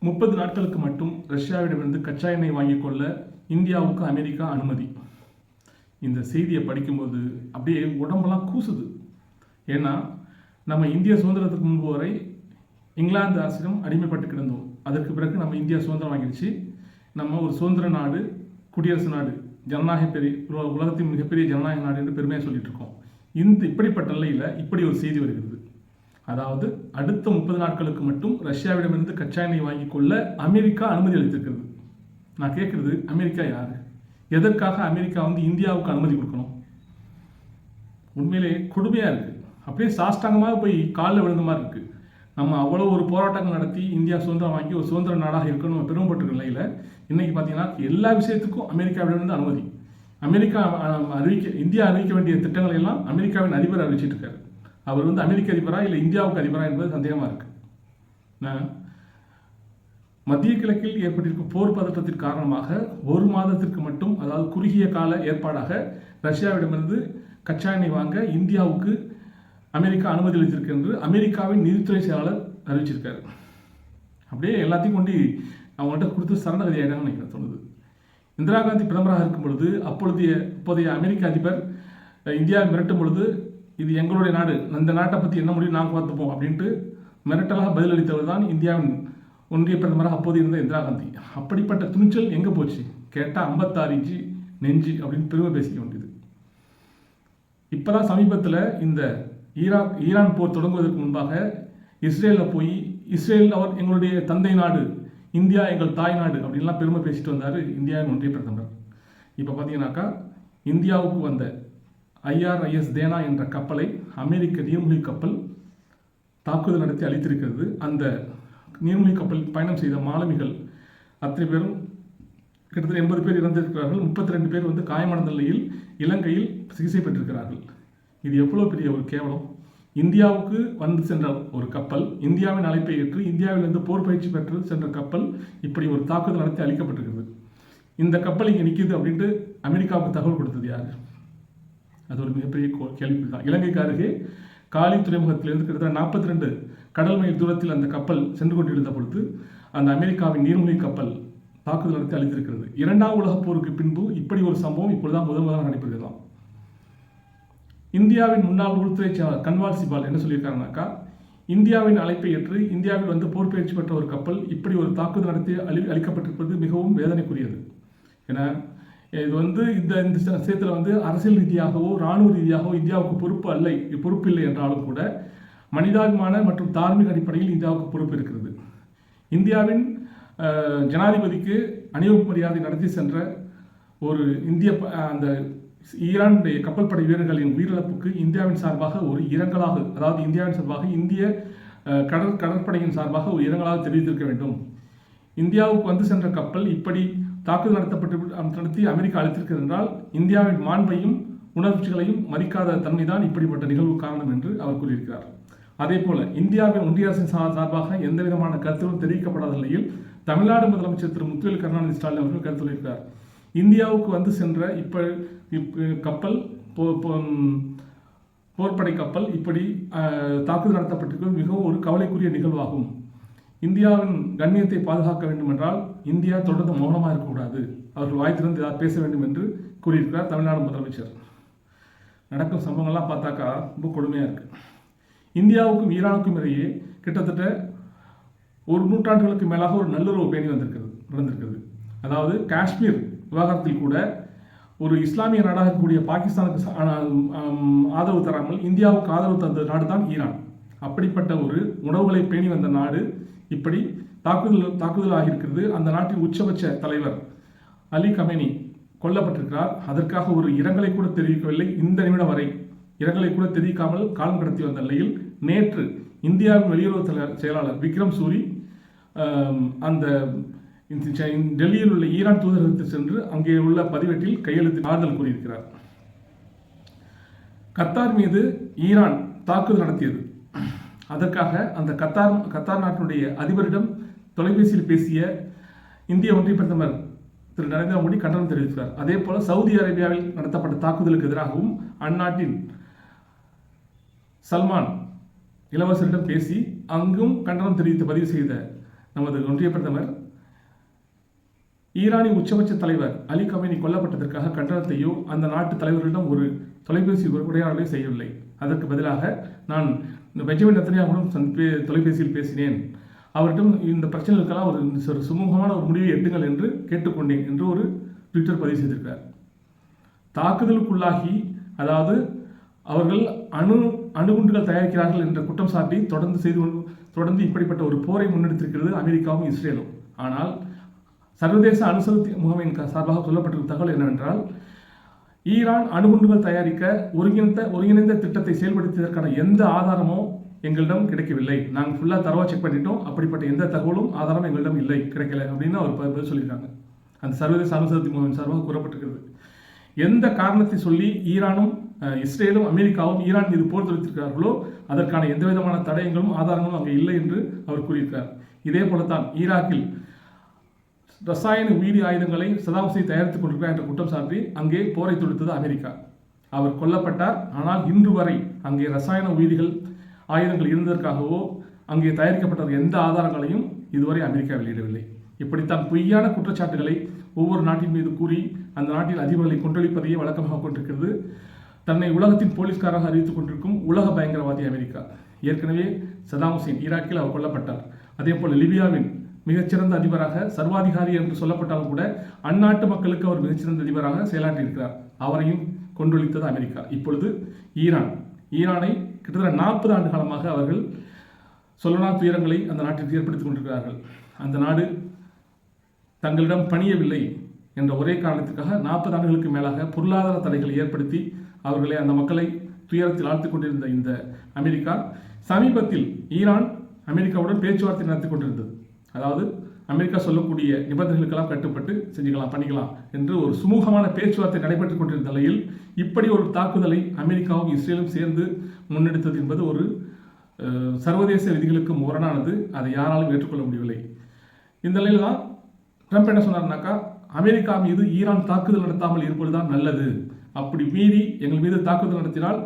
30 நாட்களுக்கு மட்டும் ரஷ்யாவிடமிருந்து கச்சா எண்ணெய் வாங்கிக் கொள்ள இந்தியாவுக்கு அமெரிக்கா அனுமதி. இந்த செய்தியை படிக்கும்போது அப்படியே உடம்பெல்லாம் கூசுது. ஏன்னா நம்ம இந்திய சுதந்திரத்துக்கு முன்பு வரை இங்கிலாந்து அரசிடம் அடிமைப்பட்டு கிடந்தோம். அதற்கு பிறகு நம்ம இந்தியா சுதந்திரம் வாங்கிடுச்சு. நம்ம ஒரு சுதந்திர நாடு, குடியரசு நாடு, ஜனநாயக உலகத்தின் மிகப்பெரிய ஜனநாயக நாடு என்று பெருமையாக சொல்லிட்டு இருக்கோம். இப்படிப்பட்ட நிலையில் இப்படி ஒரு செய்தி வருகிறது. அதாவது அடுத்த 30 நாட்களுக்கு மட்டும் ரஷ்யாவிடமிருந்து கச்சா எண்ணெய் வாங்கிக் கொள்ள அமெரிக்கா அனுமதி அளித்திருக்கிறது. நான் கேட்குறது, அமெரிக்கா யாரு? எதற்காக அமெரிக்கா இந்தியாவுக்கு அனுமதி கொடுக்கணும்? உண்மையிலே கொடுமையாக இருக்குது. அப்படியே சாஷ்டாங்கமாக போய் காலில் விழுந்த மாதிரி இருக்குது. நம்ம அவ்வளோ ஒரு போராட்டங்கள் நடத்தி இந்தியா சுதந்திரம் வாங்கி ஒரு சுதந்திர நாடாக இருக்கணும் பெருமைப்பட்டிருக்க நிலையில் இன்றைக்கி பார்த்தீங்கன்னா எல்லா விஷயத்துக்கும் அமெரிக்காவிடமிருந்து அனுமதி. இந்தியா அறிவிக்க வேண்டிய திட்டங்களை எல்லாம் அமெரிக்காவின் அதிபர் அறிவிச்சிட்டு இருக்காரு. அவர் அமெரிக்க அதிபரா இல்லை இந்தியாவுக்கு அதிபரா என்பது சந்தேகமாக இருக்கு. மத்திய கிழக்கில் ஏற்பட்டிருக்கும் போர் பதற்றத்தின் காரணமாக ஒரு மாதத்திற்கு மட்டும், அதாவது குறுகிய கால ஏற்பாடாக ரஷ்யாவிடமிருந்து கச்சா எண்ணெய் வாங்க இந்தியாவுக்கு அமெரிக்கா அனுமதி அளித்திருக்கு என்று அமெரிக்காவின் நிதித்துறை செயலாளர் அறிவிச்சிருக்காரு. அப்படியே எல்லாத்தையும் கொண்டு அவங்கள்ட்ட கொடுத்து சரணகதி ஆயிடாங்கன்னு நினைக்கிறேன் தோணுது. இந்திரா காந்தி பிரதமராக இருக்கும் பொழுது இப்போதைய அமெரிக்க அதிபர் இந்தியாவை மிரட்டும் பொழுது, இது எங்களுடைய நாடு, அந்த நாட்டை பற்றி என்ன முடியும் நாங்கள் பார்த்துப்போம் அப்படின்ட்டு மிரட்டலாக பதிலளித்தவர் தான் இந்தியாவின் ஒன்றிய பிரதமராக அப்போது இருந்த இந்திரா காந்தி. அப்படிப்பட்ட துணிச்சல் எங்கே போச்சு? கேட்டால் 56 இன்ச்சு நெஞ்சு அப்படின்னு பெருமை பேசிக்க வேண்டியது. இப்போதான் சமீபத்தில் இந்த ஈரான் போர் தொடங்குவதற்கு முன்பாக இஸ்ரேலில் போய் இஸ்ரேல் அவர் எங்களுடைய தந்தை நாடு, இந்தியா எங்கள் தாய் நாடு அப்படின்லாம் பெருமை பேசிட்டு வந்தார் இந்தியாவின் ஒன்றிய பிரதமர். இப்போ பார்த்தீங்கன்னாக்கா இந்தியாவுக்கு வந்த IRIS தேனா என்ற கப்பலை அமெரிக்க நீர்மூழ்கி கப்பல் தாக்குதல் நடத்தி அழித்திருக்கிறது. அந்த நீர்மூழ்கி கப்பல் பயணம் செய்த மாலுமிகள் அத்தனை பேரும் கிட்டத்தட்ட 80 பேர் இறந்திருக்கிறார்கள். 32 பேர் காயமடைந்த நிலையில் இலங்கையில் சிகிச்சை பெற்றிருக்கிறார்கள். இது எவ்வளோ பெரிய ஒரு கேவலம்! இந்தியாவுக்கு சென்ற ஒரு கப்பல், இந்தியாவின் அழைப்பை ஏற்று இந்தியாவிலிருந்து போர் பயிற்சி பெற்று சென்ற கப்பல் இப்படி ஒரு தாக்குதல் நடத்தி அழிக்கப்பட்டிருக்கிறது. இந்த கப்பல் இங்கே நிற்கிது அப்படின்ட்டு அமெரிக்காவுக்கு தகவல் கொடுத்தது யார்? அது ஒரு மிகப்பெரிய கேள்வி தான். இலங்கைக்கு அருகே காலி துறைமுகத்திலிருந்து கிட்டத்தட்ட 42 கடல் மைல் தூரத்தில் அந்த கப்பல் சென்று கொண்டிருந்த பொழுது அந்த அமெரிக்காவின் நீர்மூழ்கி கப்பல் தாக்குதல் நடத்தி அழித்திருக்கிறது. 2ஆம் உலகப் போருக்கு பின்பு இப்படி ஒரு சம்பவம் இப்பொழுதுதான் முதலாக நடைபெறுகிறதாம். இந்தியாவின் முன்னாள் உள்துறை செயலாளர் கன்வால் சிபால் என்ன சொல்லியிருக்காருனாக்கா, இந்தியாவின் அழைப்பை ஏற்று இந்தியாவில் போர் பயிற்சி பெற்ற ஒரு கப்பல் இப்படி ஒரு தாக்குதல் நடத்தி அழிக்கப்பட்டிருப்பது மிகவும் வேதனைக்குரியது. ஏன்னா இது இந்த விஷயத்தில் அரசியல் ரீதியாகவோ இராணுவ ரீதியாகவோ இந்தியாவுக்கு பொறுப்பு இல்லை என்றாலும் கூட மனிதாபிமான மற்றும் தார்மீக அடிப்படையில் இந்தியாவுக்கு பொறுப்பு இருக்கிறது. இந்தியாவின் ஜனாதிபதிக்கு அணிவகுப்பு மரியாதை நடத்தி சென்ற ஒரு அந்த ஈரானுடைய கப்பல் படை வீரர்களின் உயிரிழப்புக்கு இந்தியாவின் சார்பாக ஒரு இரங்கலாக, அதாவது இந்தியாவின் சார்பாக இந்திய கடற்படையின் சார்பாக ஒரு இரங்கலாக தெரிவித்திருக்க வேண்டும். இந்தியாவுக்கு சென்ற கப்பல் இப்படி தாக்குதல் நடத்தி அமெரிக்கா அளித்திருக்கிறது என்றால் இந்தியாவின் மாண்பையும் உணர்ச்சிகளையும் மதிக்காத தன்மைதான் இப்படிப்பட்ட நிகழ்வு காரணம் என்று அவர் கூறியிருக்கிறார். அதே போல இந்தியாவின் ஒன்றிய அரசின் சார்பாக எந்த விதமான கருத்துகளும் தெரிவிக்கப்படாத நிலையில் தமிழ்நாடு முதலமைச்சர் திரு முத்துவேல் கருணாநிதி ஸ்டாலின் அவர்கள் கருத்து சொல்லியிருக்கிறார். இந்தியாவுக்கு சென்ற கப்பல் போர்ப்படை கப்பல் இப்படி தாக்குதல் நடத்தப்பட்டிருக்கிறது மிகவும் ஒரு கவலைக்குரிய நிகழ்வாகும். இந்தியாவின் கண்ணியத்தை பாதுகாக்க வேண்டும் என்றால் இந்தியா தொடர்ந்து மௌனமாக இருக்கக்கூடாது, அவர்கள் வாய் திறந்து ஏதாவது பேச வேண்டும் என்று கூறியிருக்கிறார் தமிழ்நாடு முதலமைச்சர். நடக்கும் சம்பவங்கள்லாம் பார்த்தாக்கா ரொம்ப கொடுமையாக இருக்குது. இந்தியாவுக்கும் ஈரானுக்கும் இடையே கிட்டத்தட்ட ஒரு நூற்றாண்டுகளுக்கு மேலாக ஒரு நல்லுறவு பேணி நடந்திருக்கிறது. அதாவது காஷ்மீர் விவகாரத்தில் கூட ஒரு இஸ்லாமிய நாடாக இருக்கக்கூடிய பாகிஸ்தானுக்கு ஆதரவு தராமல் இந்தியாவுக்கு ஆதரவு தந்த நாடு தான் ஈரான். அப்படிப்பட்ட ஒரு உணவுகளை பேணி வந்த நாடு இப்படி தாக்குதல் ஆகியிருக்கிறது. அந்த நாட்டின் உச்சபட்ச தலைவர் அலி கமேனி கொல்லப்பட்டிருக்கிறார். அதற்காக ஒரு இரங்கலை கூட தெரிவிக்கவில்லை. இந்த நிமிடம் வரை இரங்கலை கூட தெரிவிக்காமல் காலம் கடத்தி வந்த நிலையில் நேற்று இந்தியாவின் வெளியுறவு செயலாளர் விக்ரம் சூரி அந்த டெல்லியில் உள்ள ஈரான் தூதரகத்தில் சென்று அங்கே உள்ள பதிவேட்டில் கையெழுத்து ஆறுதல் கூறியிருக்கிறார். கத்தார் மீது ஈரான் தாக்குதல் நடத்தியது. அதற்காக அந்த கத்தார் நாட்டினுடைய அதிபரிடம் தொலைபேசியில் பேசிய இந்திய ஒன்றிய பிரதமர் திரு நரேந்திர மோடி கண்டனம் தெரிவித்தார். அதே போல சவுதி அரேபியாவில் நடத்தப்பட்ட தாக்குதலுக்கு எதிராகவும் அந்நாட்டின் சல்மான் இளவரசரிடம் பேசி அங்கும் கண்டனம் தெரிவித்து பதிவு செய்த நமது ஒன்றிய பிரதமர் ஈரானின் உச்சபட்ச தலைவர் அலி கமேனி கொல்லப்பட்டதற்காக கண்டனத்தையோ அந்த நாட்டு தலைவர்களிடம் ஒரு தொலைபேசி உரையாடலை செய்யவில்லை. அதற்கு பதிலாக நான் பெஞ்சமின் நெத்தன்யாகுடன் தொலைபேசியில் பேசினேன், அவரிடம் இந்த பிரச்சனைகளுக்கெல்லாம் ஒரு சுமூகமான ஒரு முடிவை எட்டுங்கள் என்று கேட்டுக்கொண்டேன் என்று ஒரு ட்விட்டர் பதிவு செய்திருக்கிறார். தாக்குதலுக்குள்ளாகி, அதாவது அவர்கள் அணுகுண்டுகள் தயாரிக்கிறார்கள் என்ற குற்றம் சாட்டி தொடர்ந்து இப்படிப்பட்ட ஒரு போரை முன்னெடுத்திருக்கிறது அமெரிக்காவும் இஸ்ரேலும். ஆனால் சர்வதேச அணுசக்தி முகமையின் சார்பாக சொல்லப்பட்டிருக்கும் தகவல் என்னவென்றால், ஈரான் அணுகுண்டுகள் தயாரிக்க ஒருங்கிணைந்த திட்டத்தை செயல்படுத்தியதற்கான எந்த ஆதாரமும் எங்களிடம் கிடைக்கவில்லை. நாங்கள் ஃபுல்லாக தரவாக செக் பண்ணிட்டோம், அப்படிப்பட்ட எந்த தகவலும் ஆதாரமும் எங்களிடம் இல்லை, கிடைக்கல அப்படின்னு அவர் பதில் சொல்லியிருக்காங்க. அந்த சர்வதேச அணுசக்தி முகமையின் சார்பாக கூறப்பட்டிருக்கிறது. எந்த காரணத்தை சொல்லி ஈரானும் இஸ்ரேலும் அமெரிக்காவும் ஈரான் மீது போர் தொடுத்திருக்கிறார்களோ அதற்கான எந்த விதமான தடயங்களும் ஆதாரங்களும் அங்கே இல்லை என்று அவர் கூறியிருக்கிறார். இதே போலத்தான் ஈராக்கில் ரசாயன உயிரி ஆயுதங்களை சதாம் ஹுசைன் தயாரித்துக் கொண்டிருக்கிறார் என்ற குற்றம் சாட்டி அங்கே போரை தொடுத்தது அமெரிக்கா. அவர் கொல்லப்பட்டார். ஆனால் இன்று வரை அங்கே ரசாயன உயிரிகள் ஆயுதங்கள் இருந்ததற்காகவோ அங்கே தயாரிக்கப்பட்ட எந்த ஆதாரங்களையும் இதுவரை அமெரிக்கா வெளியிடவில்லை. இப்படித்தான் பொய்யான குற்றச்சாட்டுகளை ஒவ்வொரு நாட்டின் மீது கூறி அந்த நாட்டின் அதிபர்களை கொன்றளிப்பதையே வழக்கமாக கொண்டிருக்கிறது. தன்னை உலகத்தின் போலீஸ்காராக அறிவித்துக் கொண்டிருக்கும் உலக பயங்கரவாதி அமெரிக்கா. ஏற்கனவே சதாம் ஹுசைன் ஈராக்கில் அவர் கொல்லப்பட்டார். அதே போல லிபியாவின் மிகச்சிறந்த அதிபராக, சர்வாதிகாரி என்று சொல்லப்பட்டாலும் கூட அந்நாட்டு மக்களுக்கு அவர் மிகச்சிறந்த அதிபராக செயலாற்றியிருக்கிறார். அவரையும் கொன்றொழித்தது அமெரிக்கா. இப்பொழுது ஈரானை கிட்டத்தட்ட 40 ஆண்டு காலமாக அவர்கள் சொல்லனா துயரங்களை அந்த நாட்டிற்கு ஏற்படுத்திக் கொண்டிருக்கிறார்கள். அந்த நாடு தங்களிடம் பணியவில்லை என்ற ஒரே காரணத்துக்காக 40 ஆண்டுகளுக்கு மேலாக பொருளாதார தடைகளை ஏற்படுத்தி அவர்களை, அந்த மக்களை துயரத்தில் ஆழ்த்திக் கொண்டிருந்த இந்த அமெரிக்கா சமீபத்தில் ஈரான் அமெரிக்காவுடன் பேச்சுவார்த்தை நடத்தி கொண்டிருந்தது. அதாவது அமெரிக்கா சொல்லக்கூடிய நிபந்தனைகளுக்கெல்லாம் கட்டுப்பட்டு செஞ்சுக்கலாம், பண்ணிக்கலாம் என்று ஒரு சுமூகமான பேச்சுவார்த்தை நடைபெற்றுக் கொண்டிருந்த நிலையில் இப்படி ஒரு தாக்குதலை அமெரிக்காவும் இஸ்ரேலும் சேர்ந்து முன்னெடுத்தது என்பது ஒரு சர்வதேச விதிகளுக்கு முரணானது. அதை யாராலும் ஏற்றுக்கொள்ள முடியவில்லை. இந்த நிலையில் தான் ட்ரம்ப் என்ன சொன்னார்னாக்கா, அமெரிக்கா மீது ஈரான் தாக்குதல் நடத்தாமல் இருப்பதுதான் நல்லது, அப்படி மீறி எங்கள் மீது தாக்குதல் நடத்தினால்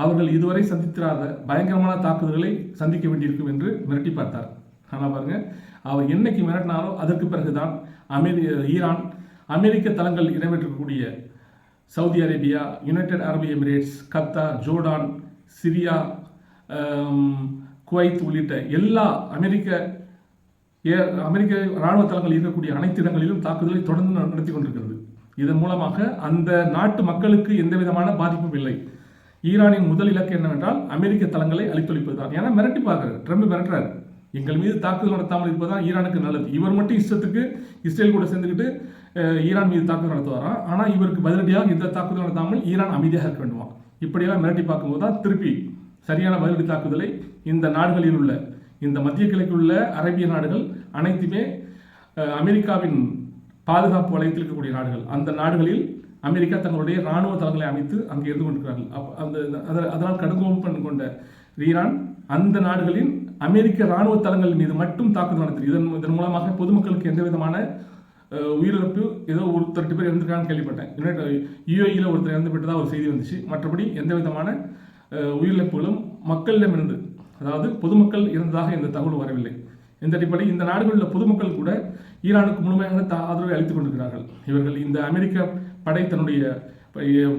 அவர்கள் இதுவரை சந்தித்திராத பயங்கரமான தாக்குதல்களை சந்திக்க வேண்டியிருக்கும் என்று மிரட்டி பார்த்தார். ஆனால் பாருங்க, அவர் என்னைக்கு மிரட்டினாரோ அதற்கு பிறகுதான் ஈரான் அமெரிக்க தளங்கள் இடம்பெற்றிருக்கக்கூடிய சவுதி அரேபியா, யுனைடெட் அரபு Emirates, Qatar, Jordan, Syria, Kuwait உள்ளிட்ட எல்லா அமெரிக்க இராணுவ தளங்கள் இருக்கக்கூடிய அனைத்து இடங்களிலும் தாக்குதலை தொடர்ந்து நடத்தி கொண்டிருக்கிறது. இதன் மூலமாக அந்த நாட்டு மக்களுக்கு எந்த விதமான பாதிப்பும் இல்லை. ஈரானின் முதல் இலக்கு என்னவென்றால் அமெரிக்க தளங்களை அழித்தொழிப்பதுதான். ஏன்னா மிரட்டி பார்க்கிறார், ட்ரம்ப் மிரட்டுறாரு, எங்கள் மீது தாக்குதல் நடத்தாமல் இருப்பதுதான் ஈரானுக்கு நல்லது. இவர் மட்டும் இஷ்டத்துக்கு இஸ்ரேல் கூட சேர்ந்துக்கிட்டு ஈரான் மீது தாக்குதல் நடத்துவாராம். ஆனால் இவருக்கு பதிலடியாக எந்த தாக்குதல் நடத்தாமல் ஈரான் அமைதியாக இருக்க வேண்டுமா. இப்படியெல்லாம் மிரட்டி பார்க்கும்போது தான் திருப்பி சரியான பதிலடி தாக்குதலை இந்த நாடுகளில் உள்ள, இந்த மத்திய கிழக்கில் உள்ள அரேபிய நாடுகள் அனைத்துமே அமெரிக்காவின் பாதுகாப்பு வலயத்தில் இருக்கக்கூடிய நாடுகள், அந்த நாடுகளில் அமெரிக்கா தங்களுடைய இராணுவ தளங்களை அமைத்து அங்கே இருந்து கொண்டிருக்கிறார்கள். அதனால் கடுங்கோபம் கொண்ட ஈரான் அந்த நாடுகளின் அமெரிக்க இராணுவ தளங்கள் மீது மட்டும் தாக்குதல் நடத்தி, இதன் மூலமாக பொதுமக்களுக்கு எந்த விதமான உயிரிழப்பு, ஏதோ ஒரு 2 பேர் இறந்துருக்கான்னு கேள்விப்பட்டேன். யுஏஇயில் ஒருத்தர் இறந்துவிட்டதாக ஒரு செய்தி வந்துச்சு. மற்றபடி எந்த விதமான உயிரிழப்புகளும் மக்களிடமிருந்து, அதாவது பொதுமக்கள் இறந்ததாக எந்த தகவலும் வரவில்லை. இந்த அடிப்படை இந்த நாடுகளில் உள்ள பொதுமக்கள் கூட ஈரானுக்கு முழுமையான ஆதரவை அளித்துக் கொண்டிருக்கிறார்கள். இவர்கள் இந்த அமெரிக்க படை தன்னுடைய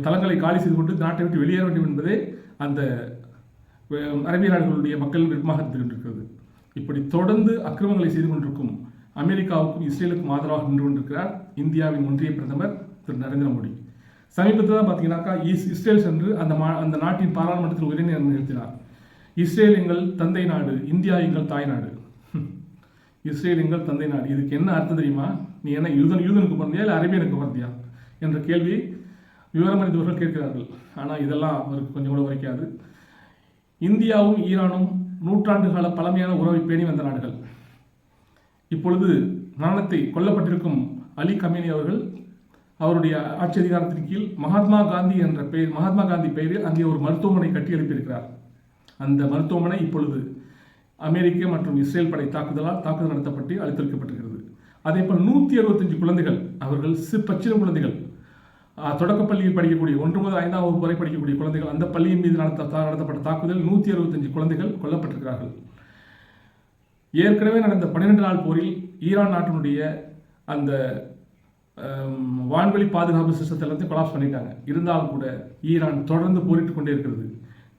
தளங்களை காலி செய்து கொண்டு நாட்டை விட்டு வெளியேற வேண்டும் என்பதே அந்த அரேபிய நாடுகளுடைய மக்கள் விருப்பமாக இருந்து கொண்டிருக்கிறது. இப்படி தொடர்ந்து அக்கிரமங்களை செய்து கொண்டிருக்கும் அமெரிக்காவுக்கும் இஸ்ரேலுக்கும் ஆதரவாக நின்று கொண்டிருக்கிறார் இந்தியாவின் ஒன்றிய பிரதமர் திரு நரேந்திர மோடி. சமீபத்தில் தான் பார்த்தீங்கன்னாக்கா இஸ்ரேல் சென்று அந்த நாட்டின் பாராளுமன்றத்தில் உரையை நிறுத்தினார். இஸ்ரேல் எங்கள் தந்தை நாடு, இந்தியா எங்கள் தாய் நாடு. இஸ்ரேல் எங்கள் தந்தை நாடு, இதுக்கு என்ன அர்த்தம் தெரியுமா? நீ என்ன யூதனுக்கு பிறந்தியா இல்லை அரேபியனுக்கு பிறந்தியா என்ற கேள்வி விவரமறிந்தவர்கள் கேட்கிறார்கள். ஆனால் இதெல்லாம் அவருக்கு கொஞ்சம் கூட உரைக்காது. இந்தியாவும் ஈரானும் நூற்றாண்டு கால பழமையான உறவை பேணி வந்த நாடுகள். இப்பொழுது மரணத்தை கொல்லப்பட்டிருக்கும் அலி கமேனி அவர்கள் அவருடைய ஆட்சி அதிகாரத்தின் கீழ் மகாத்மா காந்தி பெயரில் அங்கே ஒரு மருத்துவமனை கட்டி எழுப்பியிருக்கிறார். அந்த மருத்துவமனை இப்பொழுது அமெரிக்க மற்றும் இஸ்ரேல் படை தாக்குதல் நடத்தப்பட்டு அழித்தொழிக்கப்பட்டிருக்கிறது. அதே போல் 165 குழந்தைகள், அவர்கள் பச்சிளம் குழந்தைகள், தொடக்கப்பள்ளியில் படிக்கக்கூடிய 1 முதல் 5ஆம் வகுப்பு வரை படிக்கக்கூடிய குழந்தைகள், அந்த பள்ளியின் மீது நடத்தப்பட்ட தாக்குதல் 165 குழந்தைகள் கொல்லப்பட்டிருக்கிறார்கள். ஏற்கனவே நடந்த 12 நாள் போரில் ஈரான் நாட்டினுடைய அந்த வான்வெளி பாதுகாப்பு சிஸ்டத்தை எல்லாத்தையும் கொலாப்ஸ் பண்ணிட்டாங்க. இருந்தாலும் கூட ஈரான் தொடர்ந்து போரிட்டு கொண்டே இருக்கிறது.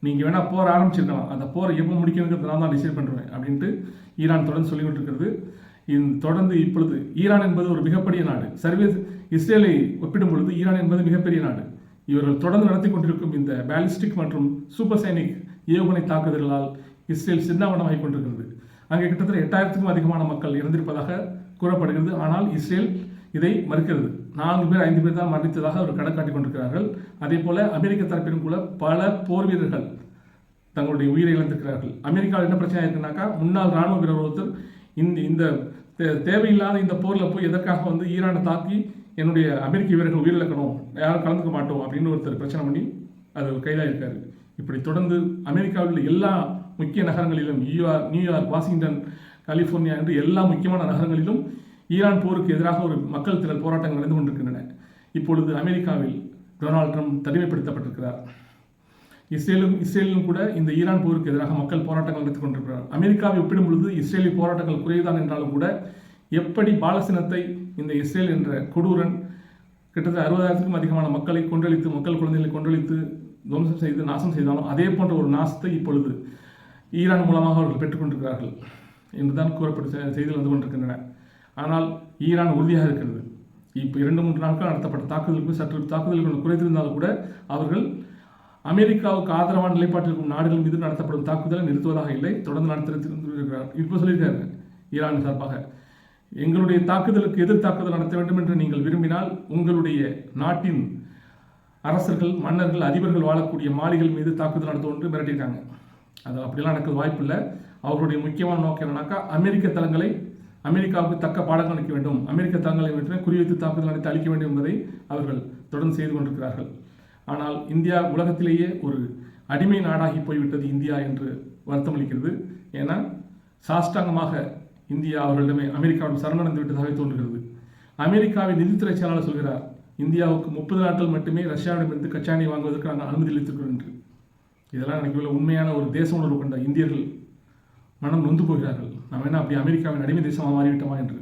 நீங்கள் வேணால் போர் ஆரம்பிச்சிருக்கலாம், அந்த போரை எப்போ முடிக்கணுங்கிறது நான் தான் டிசைட் பண்ணுறேன் அப்படின்ட்டு ஈரான் தொடர்ந்து சொல்லிக்கிட்டு இருக்கிறது. தொடர்ந்து இப்பொழுது ஈரான் என்பது ஒரு மிகப்பெரிய நாடு. இஸ்ரேலை ஒப்பிடும் பொழுது ஈரான் என்பது மிகப்பெரிய நாடு. இவர்கள் தொடர்ந்து நடத்தி கொண்டிருக்கும் இந்த பேலிஸ்டிக் மற்றும் சூப்பர்சைனிக் ஏவுகணை தாக்குதல்களால் இஸ்ரேல் சின்னாவனமாகிக் கொண்டிருக்கிறது. அங்கே கிட்டத்தட்ட 8000க்கும் அதிகமான மக்கள் இறந்திருப்பதாக கூறப்படுகிறது. ஆனால் இஸ்ரேல் இதை மறுக்கிறது. 4 பேர் 5 பேர் தான் மரணித்ததாக அவர் கணக்காட்டி கொண்டிருக்கிறார்கள். அதே போல அமெரிக்க தரப்பிலும் கூட பல போர் வீரர்கள் தங்களுடைய உயிரை இழந்திருக்கிறார்கள். அமெரிக்காவில் என்ன பிரச்சனை இருக்குன்னாக்கா, முன்னாள் ராணுவ வீரர் ஒருத்தர் இந்த தேவையில்லாத இந்த போரில் போய் எதற்காக ஈரானை தாக்கி என்னுடைய அமெரிக்க வீரர்கள் உயிரிழக்கணும், யாரும் கலந்துக்க மாட்டோம் அப்படின்னு ஒருத்தர் பிரச்சனை பண்ணி அது கைதாக இருக்காரு. இப்படி தொடர்ந்து அமெரிக்காவில் உள்ள எல்லா முக்கிய நகரங்களிலும், நியூயார்க், வாஷிங்டன், கலிஃபோர்னியா என்று எல்லா முக்கியமான நகரங்களிலும் ஈரான் போருக்கு எதிராக ஒரு மக்கள் திரள் போராட்டங்கள் நடந்து கொண்டிருக்கின்றன. இப்பொழுது அமெரிக்காவில் டொனால்ட் ட்ரம்ப் தனிமைப்படுத்தப்பட்டிருக்கிறார். இஸ்ரேலிலும் கூட இந்த ஈரான் போருக்கு எதிராக மக்கள் போராட்டங்கள் நடத்தி கொண்டிருக்கிறார். அமெரிக்காவை ஒப்பிடும் பொழுது இஸ்ரேலி போராட்டங்கள் குறைவுதான் என்றாலும் கூட எப்படி பாலஸ்தீனத்தை இந்த இஸ்ரேல் என்ற கொடூரன் கிட்டத்தட்ட 60,000க்கும் அதிகமான மக்களை கொன்றளித்து, மக்கள் குழந்தைகளை கொன்றளித்து துவம்சம் செய்து நாசம் செய்தாலும் அதே போன்ற ஒரு நாசத்தை இப்பொழுது ஈரான் மூலமாக அவர்கள் பெற்றுக்கொண்டிருக்கிறார்கள் என்றுதான் கூறப்பட்ட செய்திகள் வந்து கொண்டிருக்கின்றன. ஆனால் ஈரான் உறுதியாக இருக்கிறது. இப்போ 2-3 நாட்கள் நடத்தப்பட்ட தாக்குதலுக்கு சற்று தாக்குதல்கள் குறைத்திருந்தாலும் கூட அவர்கள் அமெரிக்காவுக்கு ஆதரவான நிலைப்பாட்டில் இருக்கும் நாடுகள் மீது நடத்தப்படும் தாக்குதலை நிறுத்துவதாக இல்லை, தொடர்ந்து நடத்திருக்கிறார். இப்போ சொல்லியிருக்காரு ஈரான் சார்பாக, எங்களுடைய தாக்குதலுக்கு எதிர் தாக்குதல் நடத்த வேண்டும் என்று நீங்கள் விரும்பினால் உங்களுடைய நாட்டின் அரசர்கள், மன்னர்கள், அதிபர்கள் வாழக்கூடிய மாளிகள் மீது தாக்குதல் நடத்தும் என்று மிரட்டியிருக்காங்க. அது அப்படிலாம் நடக்க வாய்ப்பு இல்லை. அவர்களுடைய முக்கியமான நோக்கம் என்னன்னாக்கா, அமெரிக்க தளங்களை அமெரிக்காவுக்கு தக்க பாடங்கள் அளிக்க வேண்டும், அமெரிக்க தளங்களை மட்டுமே குறிவைத்து தாக்குதல் நடத்தி அளிக்க வேண்டும் என்பதை அவர்கள் தொடர்ந்து செய்து கொண்டிருக்கிறார்கள். ஆனால் இந்தியா உலகத்திலேயே ஒரு அடிமை நாடாகி போய்விட்டது இந்தியா என்று வருத்தம் அளிக்கிறது. ஏன்னா சாஷ்டாங்கமாக இந்தியா அவர்களிடமே அமெரிக்காவிடம் சரணடைந்து விட்டதாக தோன்றுகிறது. அமெரிக்காவின் நிதித்துறை செயலாளர் சொல்கிறார், இந்தியாவுக்கு 30 நாட்கள் மட்டுமே ரஷ்யாவிடமிருந்து கச்சா எண்ணெய் வாங்குவதற்கு நாங்கள் அனுமதி அளித்திருக்கிறோம் என்று. இதெல்லாம் எனக்கு உள்ள உண்மையான ஒரு தேச உணர்வு கொண்ட இந்தியர்கள் மனம் நொந்து போகிறார்கள். நாம் என்ன அப்படி அமெரிக்காவின் அடிமை தேசமாக மாறிவிட்டோமா என்று.